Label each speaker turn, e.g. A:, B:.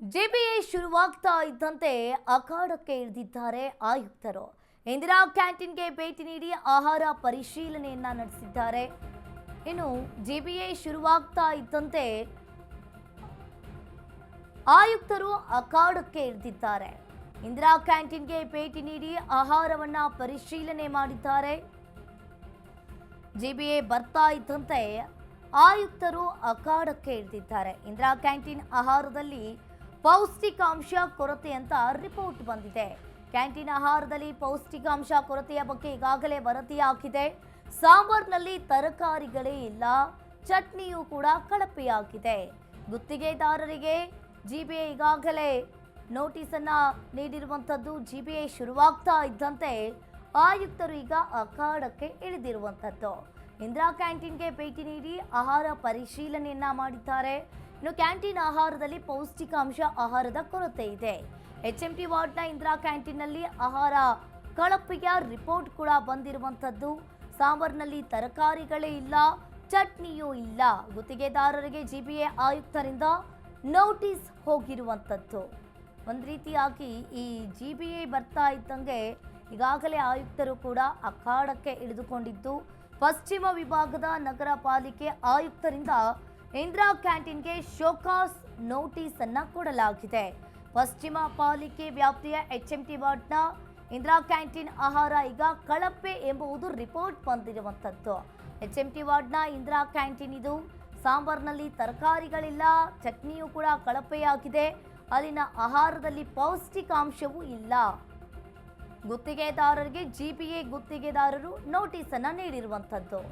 A: GBA ಶುರುವಾಗ್ತಾ ಇದ್ದಂತೆ ಅಖಾಡಕ್ಕೆ ಇಳಿದಿದ್ದಾರೆ ಆಯುಕ್ತರು. ಇಂದಿರಾ ಕ್ಯಾಂಟೀನ್ಗೆ ಭೇಟಿ ನೀಡಿ ಆಹಾರ ಪರಿಶೀಲನೆಯನ್ನ ನಡೆಸಿದ್ದಾರೆ. ಇನ್ನು ಜಿಬಿಎ ಶುರುವಾಗ್ತಾ ಇದ್ದಂತೆ ಆಯುಕ್ತರು ಅಖಾಡಕ್ಕೆ ಇಳಿದಿದ್ದಾರೆ. ಇಂದಿರಾ ಕ್ಯಾಂಟೀನ್ಗೆ ಭೇಟಿ ನೀಡಿ ಆಹಾರವನ್ನ ಪರಿಶೀಲನೆ ಮಾಡಿದ್ದಾರೆ. ಜಿಬಿಎ ಬರ್ತಾ ಇದ್ದಂತೆ ಆಯುಕ್ತರು ಅಖಾಡಕ್ಕೆ ಇಳಿದಿದ್ದಾರೆ. ಇಂದಿರಾ ಕ್ಯಾಂಟೀನ್ ಆಹಾರದಲ್ಲಿ ಪೌಷ್ಟಿಕಾಂಶ ಕೊರತೆ ಅಂತ ರಿಪೋರ್ಟ್ ಬಂದಿದೆ. ಕ್ಯಾಂಟೀನ್ ಆಹಾರದಲ್ಲಿ ಪೌಷ್ಟಿಕಾಂಶ ಕೊರತೆಯ ಬಗ್ಗೆ ಈಗಾಗಲೇ ವರದಿಯಾಗಿದೆ. ಸಾಂಬಾರ್ನಲ್ಲಿ ತರಕಾರಿಗಳೇ ಇಲ್ಲ, ಚಟ್ನಿಯೂ ಕೂಡ ಕಳಪೆಯಾಗಿದೆ. ಗುತ್ತಿಗೆದಾರರಿಗೆ ಜಿಬಿಎ ಈಗಾಗಲೇ ನೋಟಿಸ್ ಅನ್ನ ನೀಡಿರುವಂತದ್ದು. ಜಿಬಿಎ ಶುರುವಾಗ್ತಾ ಇದ್ದಂತೆ ಆಯುಕ್ತರು ಈಗ ಅಖಾಡಕ್ಕೆ ಇಳಿದಿರುವಂತದ್ದು. ಇಂದಿರಾ ಕ್ಯಾಂಟೀನ್ಗೆ ಭೇಟಿ ನೀಡಿ ಆಹಾರ ಪರಿಶೀಲನೆಯನ್ನ ಮಾಡಿದ್ದಾರೆ. ಇನ್ನು ಕ್ಯಾಂಟೀನ್ ಆಹಾರದಲ್ಲಿ ಪೌಷ್ಟಿಕಾಂಶ ಆಹಾರದ ಕೊರತೆ ಇದೆ. HMT ವಾರ್ಡ್ನ ಇಂದಿರಾ ಕ್ಯಾಂಟೀನ್ನಲ್ಲಿ ಆಹಾರ ಕಳಪೆಯ ರಿಪೋರ್ಟ್ ಕೂಡ ಬಂದಿರುವಂಥದ್ದು. ಸಾಂಬಾರ್ನಲ್ಲಿ ತರಕಾರಿಗಳೇ ಇಲ್ಲ, ಚಟ್ನಿಯೂ ಇಲ್ಲ. ಗುತ್ತಿಗೆದಾರರಿಗೆ ಜಿಬಿಎ ಆಯುಕ್ತರಿಂದ ನೋಟಿಸ್ ಹೋಗಿರುವಂಥದ್ದು. ಒಂದು ರೀತಿಯಾಗಿ ಈ ಜಿಬಿಎ ಬರ್ತಾ ಇದ್ದಂಗೆ ಈಗಾಗಲೇ ಆಯುಕ್ತರು ಕೂಡ ಅಖಾಡಕ್ಕೆ ಇಳಿದುಕೊಂಡಿದ್ದು, ಪಶ್ಚಿಮ ವಿಭಾಗದ ನಗರ ಪಾಲಿಕೆ ಆಯುಕ್ತರಿಂದ ಇಂದಿರಾ ಕ್ಯಾಂಟೀನ್ಗೆ ಶೋಕಾಸ್ ನೋಟಿಸ್ ಅನ್ನ ಕೊಡಲಾಗಿದೆ. ಪಶ್ಚಿಮ ಪಾಲಿಕೆ ವ್ಯಾಪ್ತಿಯ HMT ವಾರ್ಡ್ನ ಇಂದಿರಾ ಕ್ಯಾಂಟೀನ್ ಆಹಾರ ಈಗ ಕಳಪೆ ಎಂಬುದು ರಿಪೋರ್ಟ್ ಬಂದಿರುವಂಥದ್ದು. HMT ವಾರ್ಡ್ನ ಇಂದಿರಾ ಕ್ಯಾಂಟೀನ್ ಇದು. ಸಾಂಬಾರ್ನಲ್ಲಿ ತರಕಾರಿಗಳಿಲ್ಲ, ಚಟ್ನಿಯೂ ಕೂಡ ಕಳಪೆಯಾಗಿದೆ. ಅಲ್ಲಿನ ಆಹಾರದಲ್ಲಿ ಪೌಷ್ಟಿಕಾಂಶವೂ ಇಲ್ಲ. ಗುತ್ತಿಗೆದಾರರಿಗೆ ಜಿಬಿಎ ಗುತ್ತಿಗೆದಾರರು ನೋಟಿಸ್ ಅನ್ನ ನೀಡಿರುವಂಥದ್ದು.